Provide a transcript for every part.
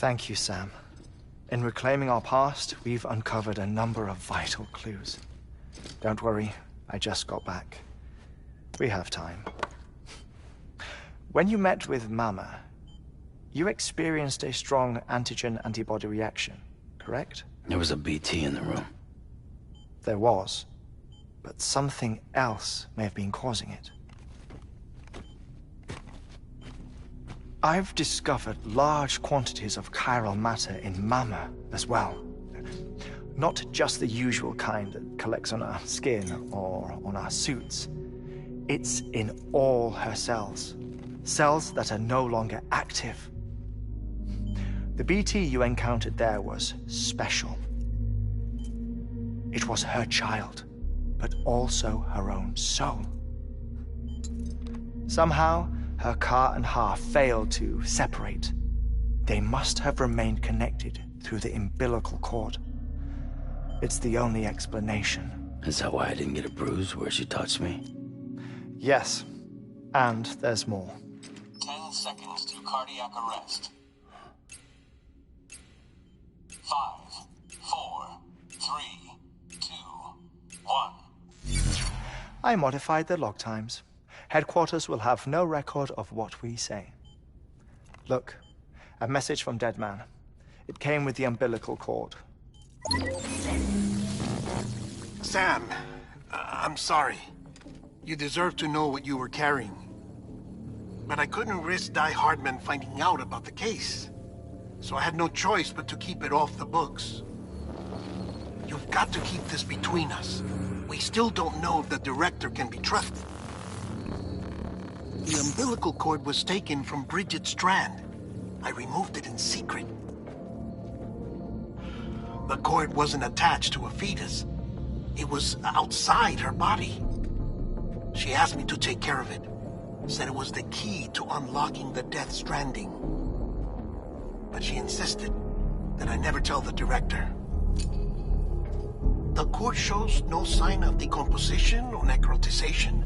Thank you, Sam. In reclaiming our past, we've uncovered a number of vital clues. Don't worry, I just got back. We have time. When you met with Mama, you experienced a strong antigen-antibody reaction, correct? There was a BT in the room. There was, but something else may have been causing it. I've discovered large quantities of chiral matter in Mama as well. Not just the usual kind that collects on our skin or on our suits. It's in all her cells. Cells that are no longer active. The BT you encountered there was special. It was her child, but also her own soul. Somehow, her car and half failed to separate. They must have remained connected through the umbilical cord. It's the only explanation. Is that why I didn't get a bruise where she touched me? Yes, and there's more. 10 seconds to cardiac arrest. 5, 4, 3, 2, 1. I modified the log times. Headquarters will have no record of what we say. Look, a message from Deadman. It came with the umbilical cord. Sam, I'm sorry. You deserve to know what you were carrying. But I couldn't risk Die Hardman finding out about the case. So I had no choice but to keep it off the books. You've got to keep this between us. We still don't know if the director can be trusted. The umbilical cord was taken from Bridget Strand. I removed it in secret. The cord wasn't attached to a fetus. It was outside her body. She asked me to take care of it. Said it was the key to unlocking the Death Stranding. But she insisted that I never tell the director. The cord shows no sign of decomposition or necrotization.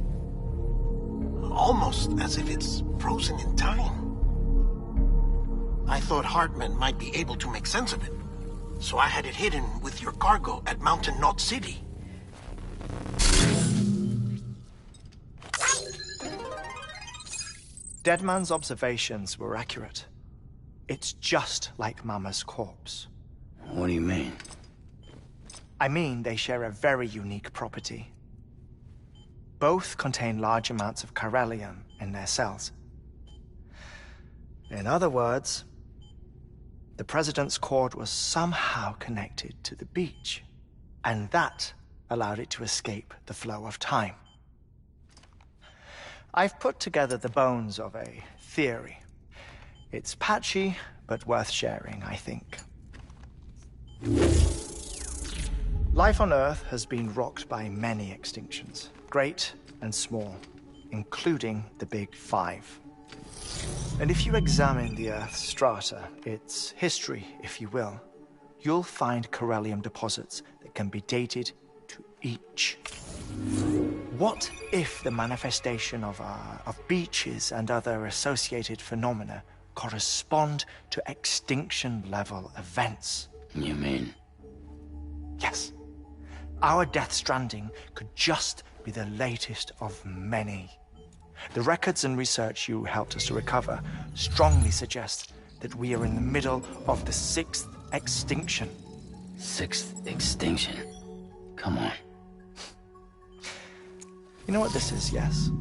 Almost as if it's frozen in time. I thought Hartman might be able to make sense of it. So I had it hidden with your cargo at Mountain Knot City. Deadman's observations were accurate. It's just like Mama's corpse. What do you mean? I mean, they share a very unique property. Both contain large amounts of chiralium in their cells. In other words, the President's cord was somehow connected to the beach, and that allowed it to escape the flow of time. I've put together the bones of a theory. It's patchy, but worth sharing, I think. Life on Earth has been rocked by many extinctions, great and small, including the Big Five. And if you examine the Earth's strata, its history, if you will, you'll find chiralium deposits that can be dated to each. What if the manifestation of beaches and other associated phenomena correspond to extinction-level events? You mean? Yes. Our Death Stranding could just be the latest of many. The records and research you helped us to recover strongly suggest that we are in the middle of the 6th extinction. 6th extinction? Come on. You know what this is, yes?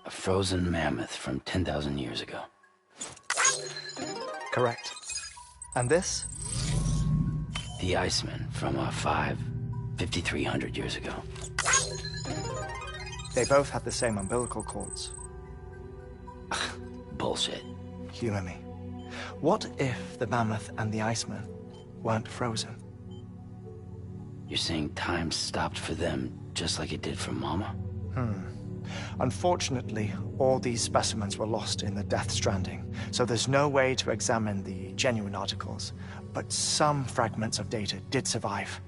A frozen mammoth from 10,000 years ago. Correct. And this? The Iceman from 5,300 years ago. They both have the same umbilical cords. Bullshit. Humor me. What if the mammoth and the Iceman weren't frozen? You're saying time stopped for them just like it did for Mama? Unfortunately, all these specimens were lost in the Death Stranding, so there's no way to examine the genuine articles, but some fragments of data did survive.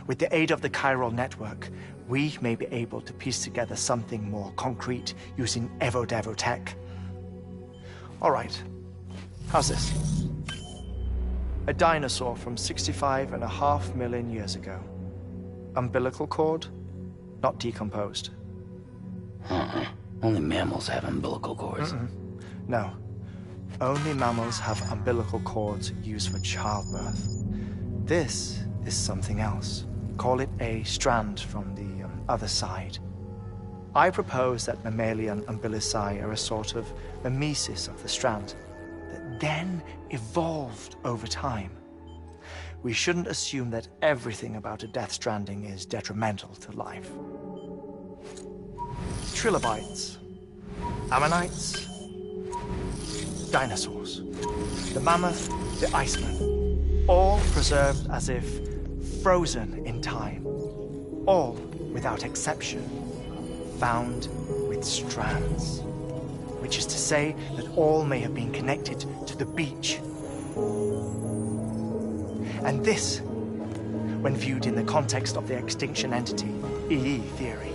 With the aid of the chiral network, we may be able to piece together something more concrete using Evo-Devo tech. All right, how's this? A dinosaur from 65.5 million years ago. Umbilical cord, not decomposed. Only mammals have umbilical cords. No. Only mammals have umbilical cords used for childbirth. This is something else. Call it a strand from the other side. I propose that mammalian umbilici are a sort of mimesis of the strand that then evolved over time. We shouldn't assume that everything about a Death Stranding is detrimental to life. Trilobites, ammonites, dinosaurs, the mammoth, the iceman, all preserved as if frozen in time, all, without exception, found with strands, which is to say that all may have been connected to the beach. And this, when viewed in the context of the extinction entity, EE theory,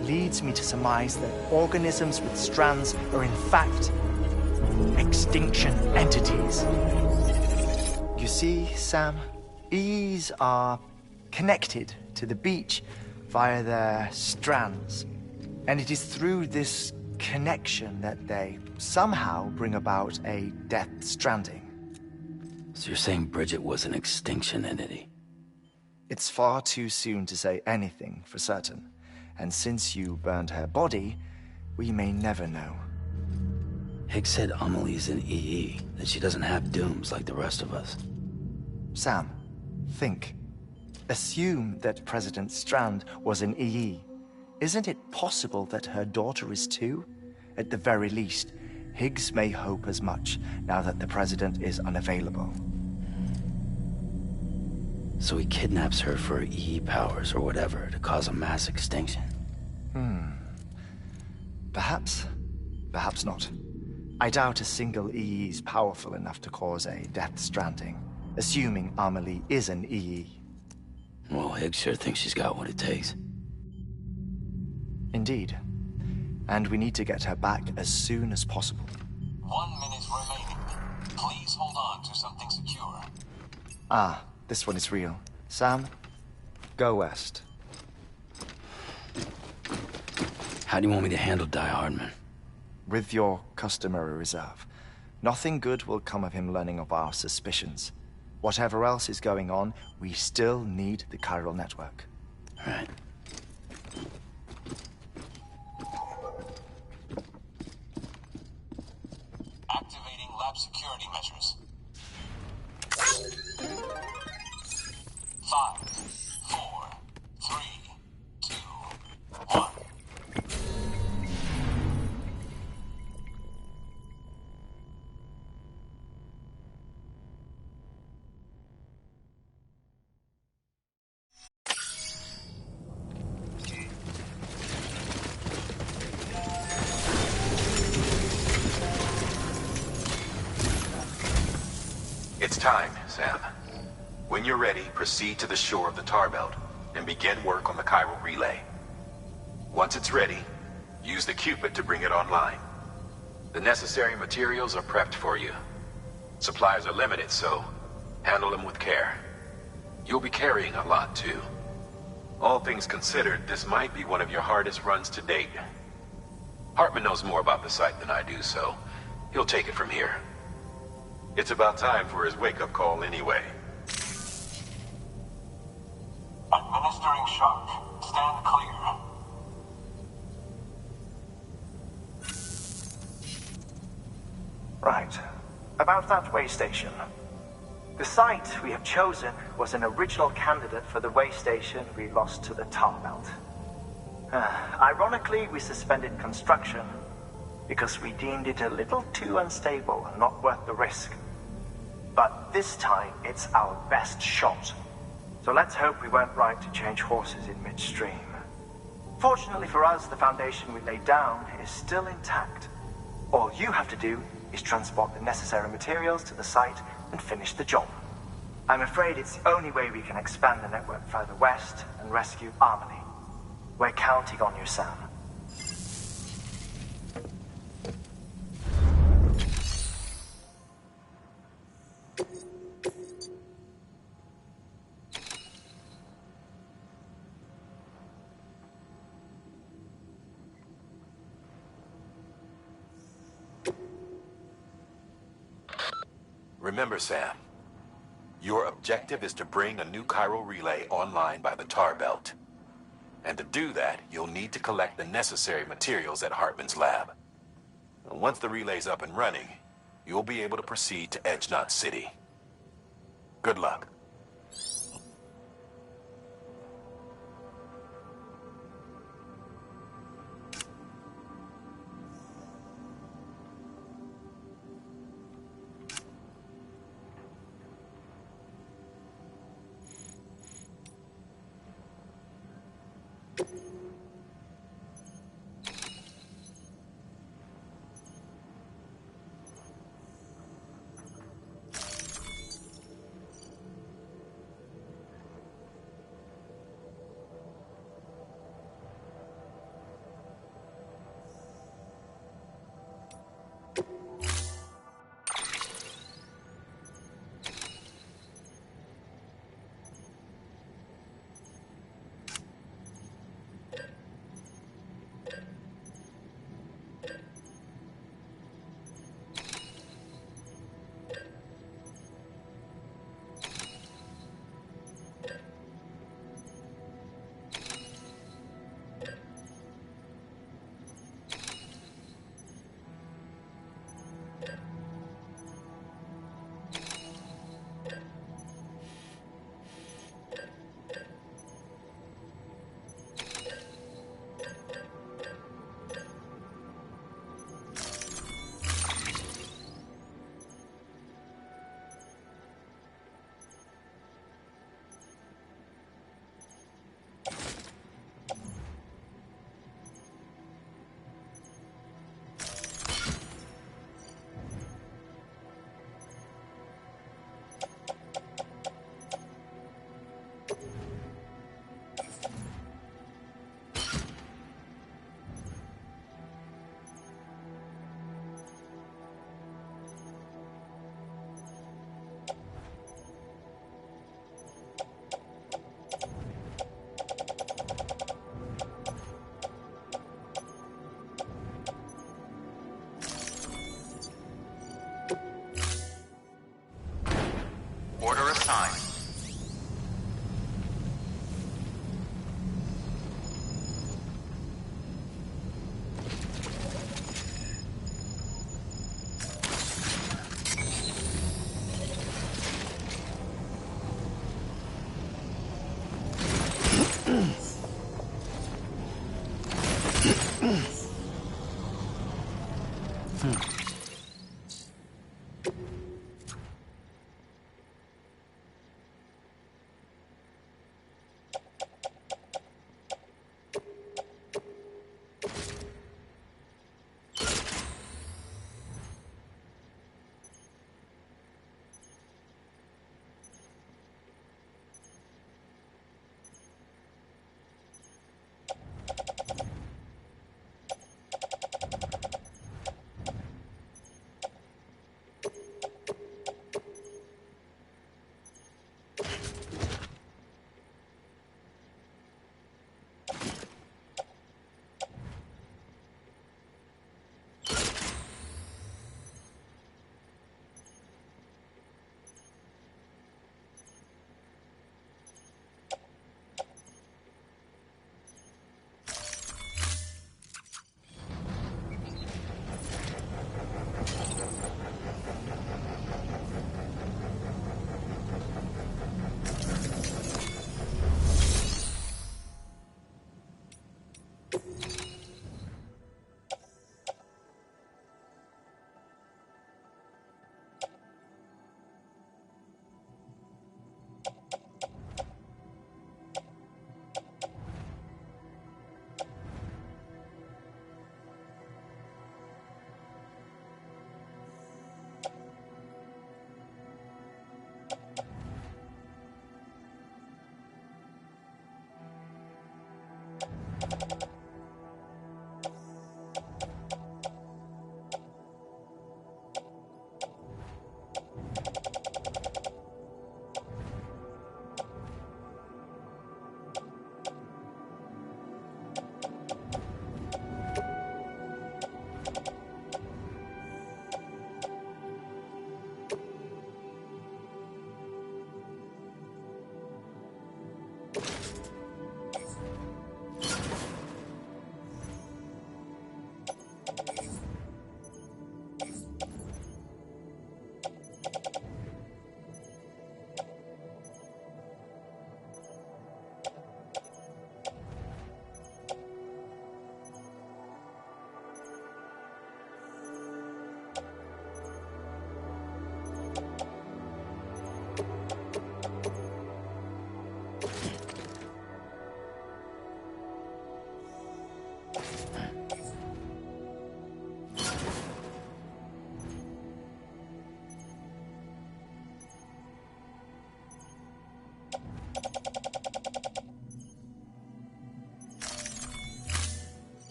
leads me to surmise that organisms with strands are in fact extinction entities. You see, Sam, EEs are connected to the beach via their strands. And it is through this connection that they somehow bring about a Death Stranding. So you're saying Bridget was an extinction entity? It's far too soon to say anything for certain. And since you burned her body, we may never know. Higgs said Amelie's an EE, that she doesn't have dooms like the rest of us. Sam, think. Assume that President Strand was an EE. Isn't it possible that her daughter is too? At the very least, Higgs may hope as much now that the president is unavailable. So he kidnaps her for EE powers or whatever to cause a mass extinction. Perhaps. Perhaps not. I doubt a single EE is powerful enough to cause a Death Stranding, assuming Amelie is an EE. Well, Higgs sure thinks she's got what it takes. Indeed. And we need to get her back as soon as possible. 1 minute remaining. Please hold on to something secure. Ah, this one is real. Sam, go west. How do you want me to handle Die Hardman? With your customary reserve. Nothing good will come of him learning of our suspicions. Whatever else is going on, we still need the chiral network. All right. Activating lab security measures. 5, 4, 3, 2, 1. It's time, Sam. When you're ready, proceed to the shore of the tar belt and begin work on the chiral relay. Once it's ready, use the Cupid to bring it online. The necessary materials are prepped for you. Supplies are limited, so handle them with care. You'll be carrying a lot, too. All things considered, this might be one of your hardest runs to date. Hartman knows more about the site than I do, so he'll take it from here. It's about time for his wake-up call anyway. Administering shock. Stand clear. Right. About that way station. The site we have chosen was an original candidate for the way station we lost to the tar belt. Ironically, we suspended construction because we deemed it a little too unstable and not worth the risk. But this time, it's our best shot. So let's hope we weren't right to change horses in midstream. Fortunately for us, the foundation we laid down is still intact. All you have to do is transport the necessary materials to the site and finish the job. I'm afraid it's the only way we can expand the network further west and rescue Amelie. We're counting on you, Sam. Remember, Sam, your objective is to bring a new chiral relay online by the tar belt. And to do that, you'll need to collect the necessary materials at Hartman's lab. And once the relay's up and running, you'll be able to proceed to Edge Knot City. Good luck. Order assigned.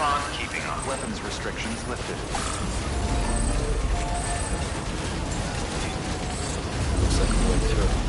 Upon keeping on. Weapons restrictions lifted. Looks like a way through.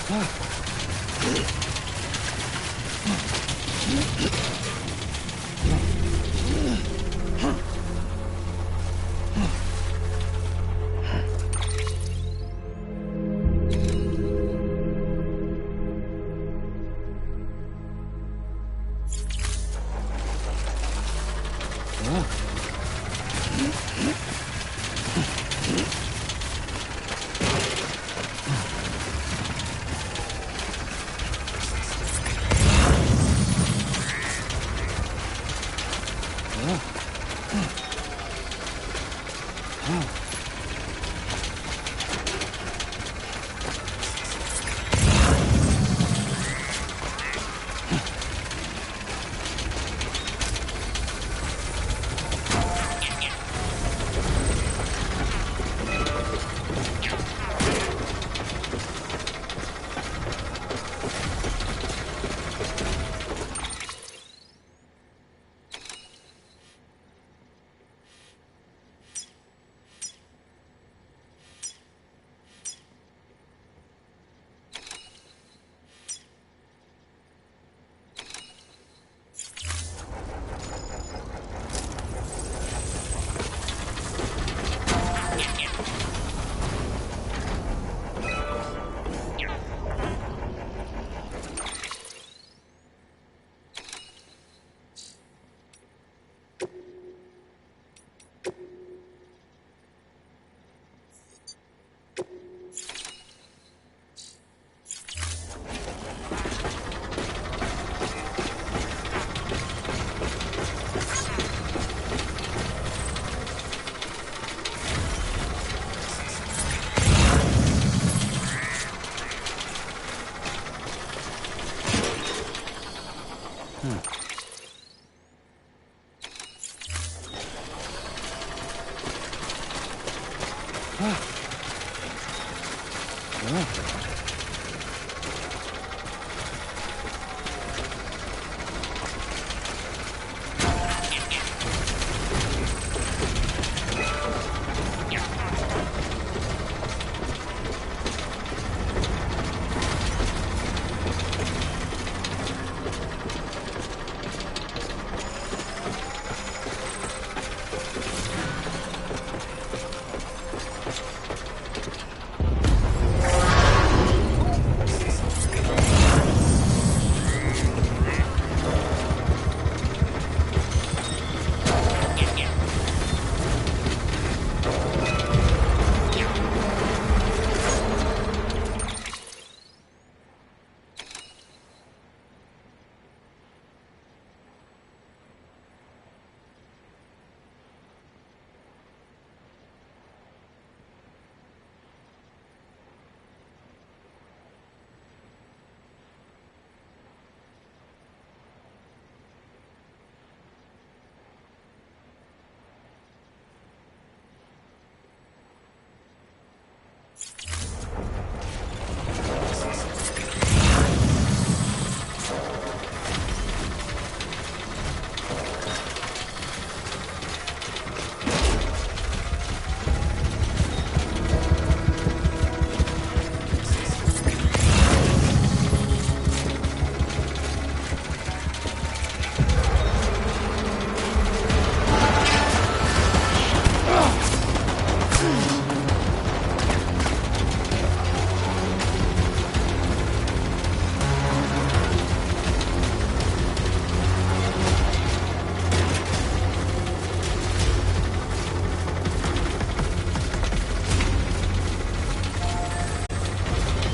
Oh.